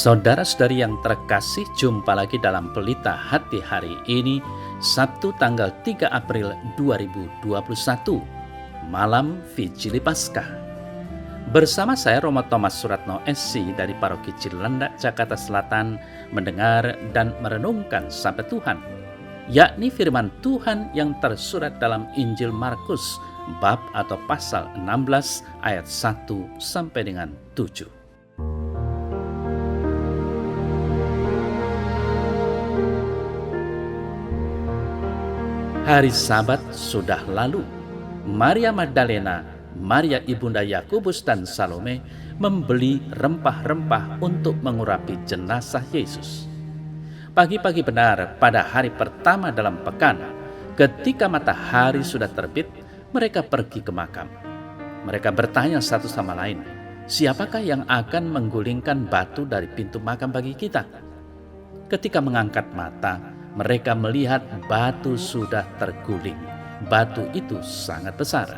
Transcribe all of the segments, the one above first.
Saudara-saudari yang terkasih, jumpa lagi dalam Pelita Hati hari ini, Sabtu tanggal 3 April 2021, malam Vigili Paskah. Bersama saya Romo Thomas Suratno SC dari Paroki Cilandak, Jakarta Selatan, mendengar dan merenungkan Sabda Tuhan, yakni firman Tuhan yang tersurat dalam Injil Markus, bab atau pasal 16 ayat 1 sampai dengan 7. Hari Sabat sudah lalu. Maria Magdalena, Maria ibunda Yakobus dan Salome membeli rempah-rempah untuk mengurapi jenazah Yesus. Pagi-pagi benar pada hari pertama dalam pekan, ketika matahari sudah terbit, mereka pergi ke makam. Mereka bertanya satu sama lain, siapakah yang akan menggulingkan batu dari pintu makam bagi kita? Ketika mengangkat mata, mereka melihat batu sudah terguling. Batu itu sangat besar.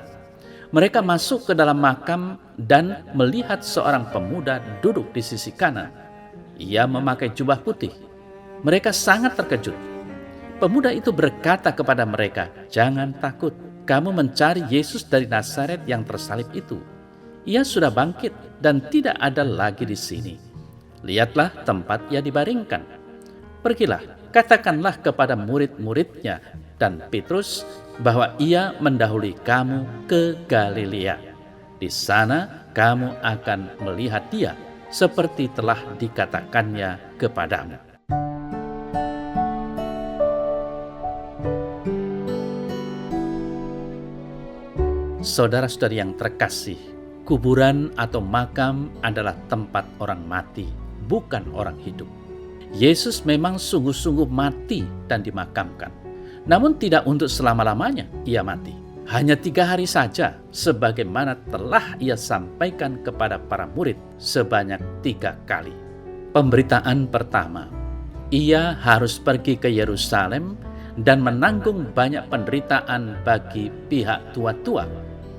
Mereka masuk ke dalam makam dan melihat seorang pemuda duduk di sisi kanan. Ia memakai jubah putih. Mereka sangat terkejut. Pemuda itu berkata kepada mereka, "Jangan takut, kamu mencari Yesus dari Nazaret yang tersalib itu. Ia sudah bangkit dan tidak ada lagi di sini. Lihatlah tempat ia dibaringkan. Pergilah, katakanlah kepada murid-muridnya dan Petrus bahwa ia mendahului kamu ke Galilea. Di sana kamu akan melihat dia seperti telah dikatakannya kepadamu." Saudara-saudari yang terkasih, kuburan atau makam adalah tempat orang mati, bukan orang hidup. Yesus memang sungguh-sungguh mati dan dimakamkan. Namun tidak untuk selama-lamanya ia mati. Hanya 3 hari saja, sebagaimana telah ia sampaikan kepada para murid sebanyak 3 kali. Pemberitaan pertama, ia harus pergi ke Yerusalem dan menanggung banyak penderitaan bagi pihak tua-tua,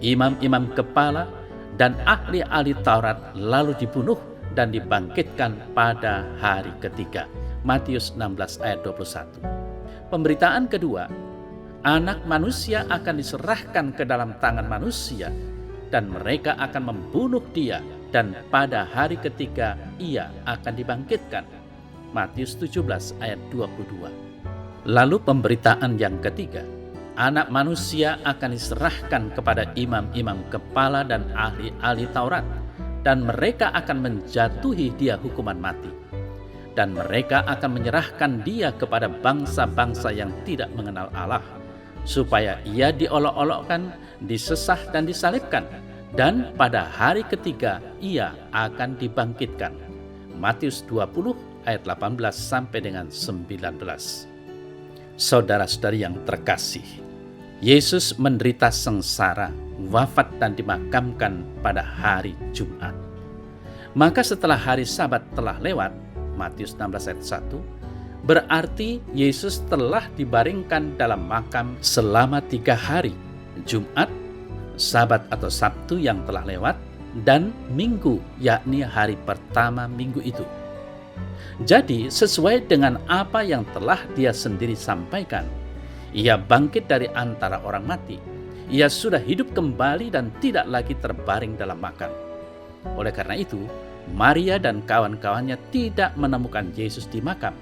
imam-imam kepala, dan ahli-ahli Taurat, lalu dibunuh dan dibangkitkan pada hari ketiga. Matius 16 ayat 21. Pemberitaan kedua, anak manusia akan diserahkan ke dalam tangan manusia dan mereka akan membunuh dia dan pada hari ketiga ia akan dibangkitkan. Matius 17 ayat 22. Lalu pemberitaan yang ketiga, anak manusia akan diserahkan kepada imam-imam kepala dan ahli-ahli Taurat, dan mereka akan menjatuhi dia hukuman mati. Dan mereka akan menyerahkan dia kepada bangsa-bangsa yang tidak mengenal Allah, supaya ia diolok-olokkan, disesah dan disalibkan. Dan pada hari ketiga ia akan dibangkitkan. Matius 20 ayat 18 sampai dengan 19. Saudara-saudari yang terkasih, Yesus menderita sengsara, wafat dan dimakamkan pada hari Jumat. Maka setelah hari Sabat telah lewat, Matius 16 ayat 1, berarti Yesus telah dibaringkan dalam makam selama 3 hari, Jumat, Sabat atau Sabtu yang telah lewat, dan Minggu, yakni hari pertama minggu itu. Jadi sesuai dengan apa yang telah dia sendiri sampaikan, ia bangkit dari antara orang mati. Ia sudah hidup kembali dan tidak lagi terbaring dalam makam. Oleh karena itu, Maria dan kawan-kawannya tidak menemukan Yesus di makam.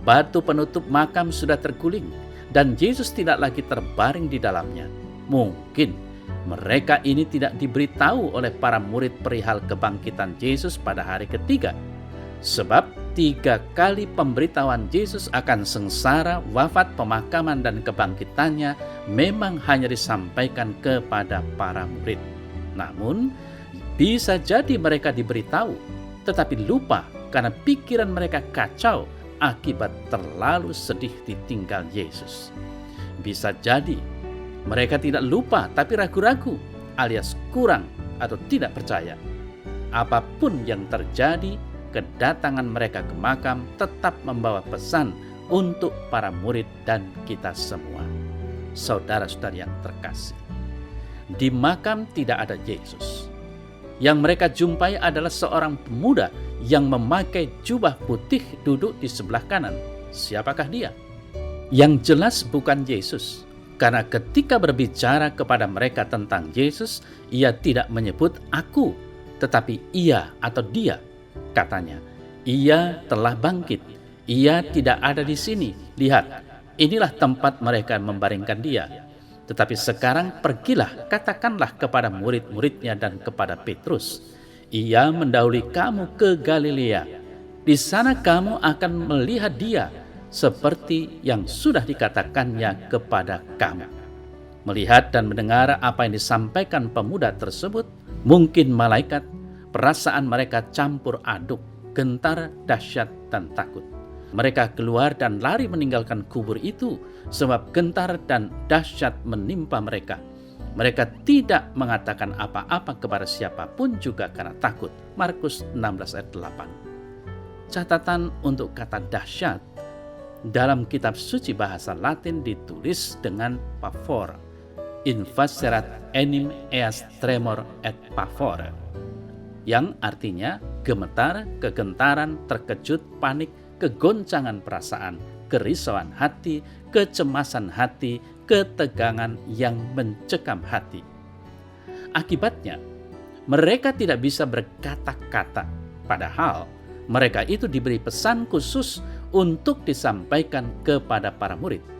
Batu penutup makam sudah terguling dan Yesus tidak lagi terbaring di dalamnya. Mungkin mereka ini tidak diberitahu oleh para murid perihal kebangkitan Yesus pada hari ketiga. Sebab 3 kali pemberitahuan Yesus akan sengsara, wafat, pemakaman, dan kebangkitannya memang hanya disampaikan kepada para murid. Namun, bisa jadi mereka diberitahu, tetapi lupa karena pikiran mereka kacau akibat terlalu sedih ditinggal Yesus. Bisa jadi mereka tidak lupa tapi ragu-ragu alias kurang atau tidak percaya. Apapun yang terjadi, kedatangan mereka ke makam tetap membawa pesan untuk para murid dan kita semua. Saudara-saudari yang terkasih, di makam tidak ada Yesus. Yang mereka jumpai adalah seorang pemuda yang memakai jubah putih duduk di sebelah kanan. Siapakah dia? Yang jelas bukan Yesus. Karena ketika berbicara kepada mereka tentang Yesus, ia tidak menyebut aku, tetapi ia atau dia. Katanya, ia telah bangkit. Ia tidak ada di sini. Lihat, inilah tempat mereka membaringkan dia. Tetapi sekarang pergilah, katakanlah kepada murid-muridnya dan kepada Petrus, ia mendahului kamu ke Galilea. Di sana kamu akan melihat dia, seperti yang sudah dikatakannya kepada kamu. Melihat dan mendengar apa yang disampaikan pemuda tersebut, mungkin malaikat, perasaan mereka campur aduk, gentar, dahsyat, dan takut. Mereka keluar dan lari meninggalkan kubur itu, sebab gentar dan dahsyat menimpa mereka. Mereka tidak mengatakan apa-apa kepada siapapun juga karena takut. Markus 16 ayat 8. Catatan untuk kata dahsyat dalam kitab suci bahasa Latin ditulis dengan pavor. Invaserat enim eas tremor et pavor, yang artinya gemetar, kegentaran, terkejut, panik, kegoncangan perasaan, kerisauan hati, kecemasan hati, ketegangan yang mencekam hati. Akibatnya, mereka tidak bisa berkata-kata, padahal mereka itu diberi pesan khusus untuk disampaikan kepada para murid.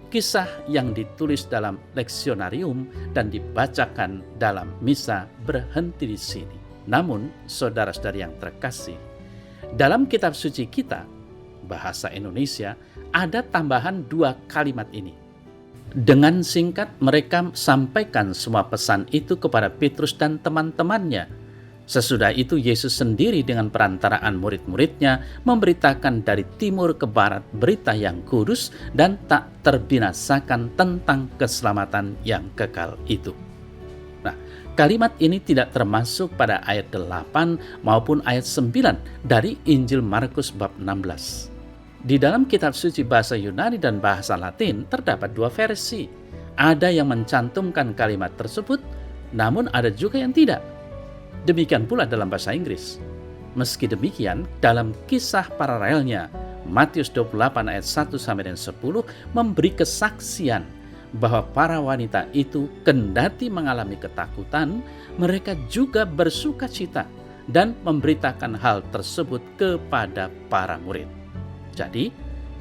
Kisah yang ditulis dalam leksionarium dan dibacakan dalam misa berhenti di sini. Namun, saudara-saudari yang terkasih, dalam kitab suci kita, bahasa Indonesia, ada tambahan 2 kalimat ini. Dengan singkat mereka sampaikan semua pesan itu kepada Petrus dan teman-temannya. Sesudah itu Yesus sendiri dengan perantaraan murid-muridnya memberitakan dari timur ke barat berita yang kudus dan tak terbinasakan tentang keselamatan yang kekal itu. Nah, kalimat ini tidak termasuk pada ayat 8 maupun ayat 9 dari Injil Markus bab 16. Di dalam kitab suci bahasa Yunani dan bahasa Latin terdapat 2 versi. Ada yang mencantumkan kalimat tersebut, namun ada juga yang tidak. Demikian pula dalam bahasa Inggris. Meski demikian, dalam kisah paralelnya, Matius 28 ayat 1 sampai 10 memberi kesaksian bahwa para wanita itu kendati mengalami ketakutan, mereka juga bersukacita dan memberitakan hal tersebut kepada para murid. Jadi,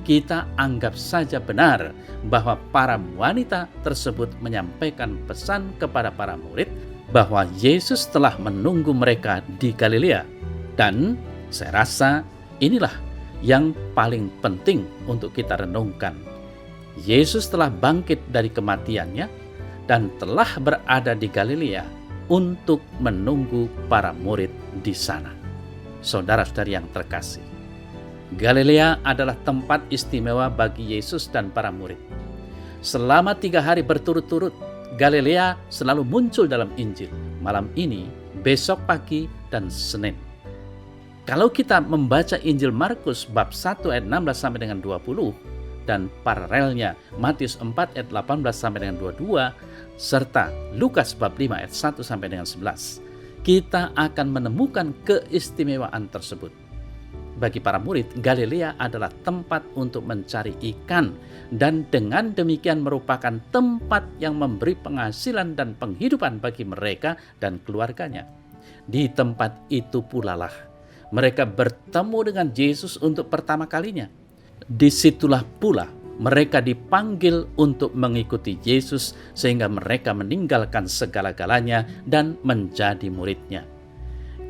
kita anggap saja benar bahwa para wanita tersebut menyampaikan pesan kepada para murid bahwa Yesus telah menunggu mereka di Galilea. Dan saya rasa inilah yang paling penting untuk kita renungkan. Yesus telah bangkit dari kematiannya dan telah berada di Galilea untuk menunggu para murid di sana. Saudara-saudari yang terkasih, Galilea adalah tempat istimewa bagi Yesus dan para murid. Selama 3 hari berturut-turut, Galilea selalu muncul dalam Injil. Malam ini, besok pagi, dan Senin. Kalau kita membaca Injil Markus bab 1 ayat 16 sampai dengan 20 dan paralelnya Matius 4 ayat 18 sampai dengan 22 serta Lukas bab 5 ayat 1 sampai dengan 11, kita akan menemukan keistimewaan tersebut. Bagi para murid, Galilea adalah tempat untuk mencari ikan dan dengan demikian merupakan tempat yang memberi penghasilan dan penghidupan bagi mereka dan keluarganya. Di tempat itu pula lah mereka bertemu dengan Yesus untuk pertama kalinya. Disitulah pula mereka dipanggil untuk mengikuti Yesus sehingga mereka meninggalkan segala-galanya dan menjadi muridnya.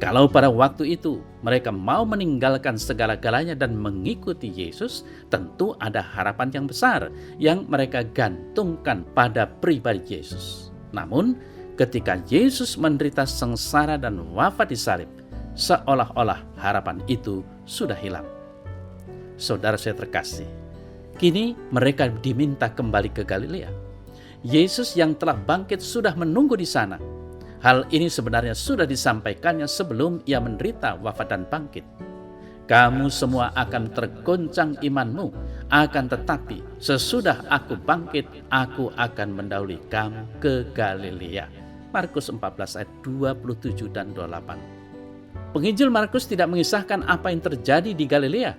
Kalau pada waktu itu mereka mau meninggalkan segala-galanya dan mengikuti Yesus, tentu ada harapan yang besar yang mereka gantungkan pada pribadi Yesus. Namun, ketika Yesus menderita sengsara dan wafat di salib, seolah-olah harapan itu sudah hilang. Saudara saya terkasih, kini mereka diminta kembali ke Galilea. Yesus yang telah bangkit sudah menunggu di sana. Hal ini sebenarnya sudah disampaikannya sebelum ia menderita, wafat dan bangkit. Kamu semua akan tergoncang imanmu, akan tetapi sesudah aku bangkit, aku akan mendahului kamu ke Galilea. Markus 14 ayat 27 dan 28. Penginjil Markus tidak mengisahkan apa yang terjadi di Galilea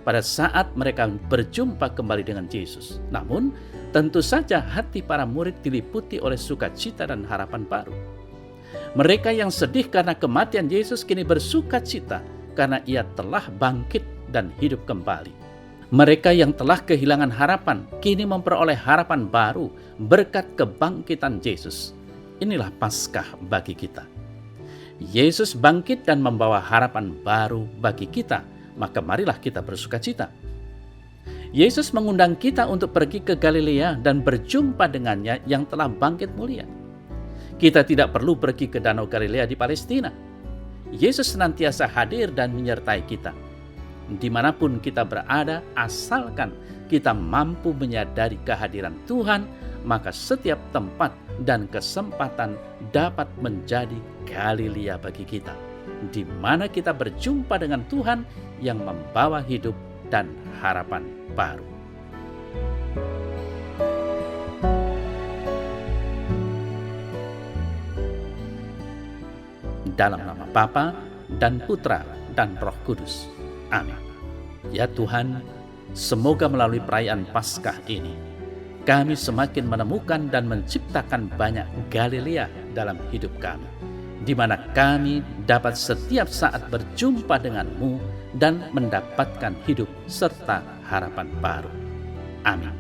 pada saat mereka berjumpa kembali dengan Yesus. Namun, tentu saja hati para murid diliputi oleh sukacita dan harapan baru. Mereka yang sedih karena kematian Yesus kini bersukacita karena Ia telah bangkit dan hidup kembali. Mereka yang telah kehilangan harapan kini memperoleh harapan baru berkat kebangkitan Yesus. Inilah Paskah bagi kita. Yesus bangkit dan membawa harapan baru bagi kita, maka marilah kita bersukacita. Yesus mengundang kita untuk pergi ke Galilea dan berjumpa dengannya yang telah bangkit mulia. Kita tidak perlu pergi ke Danau Galilea di Palestina. Yesus senantiasa hadir dan menyertai kita. Dimanapun kita berada, asalkan kita mampu menyadari kehadiran Tuhan, maka setiap tempat dan kesempatan dapat menjadi Galilea bagi kita, di mana kita berjumpa dengan Tuhan yang membawa hidup dan harapan baru. Dalam nama Bapa dan Putra dan Roh Kudus. Amin. Ya Tuhan, semoga melalui perayaan Paskah ini, kami semakin menemukan dan menciptakan banyak Galilea dalam hidup kami, di mana kami dapat setiap saat berjumpa denganmu dan mendapatkan hidup serta harapan baru. Amin.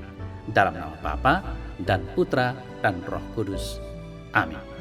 Dalam nama Bapa dan Putra dan Roh Kudus. Amin.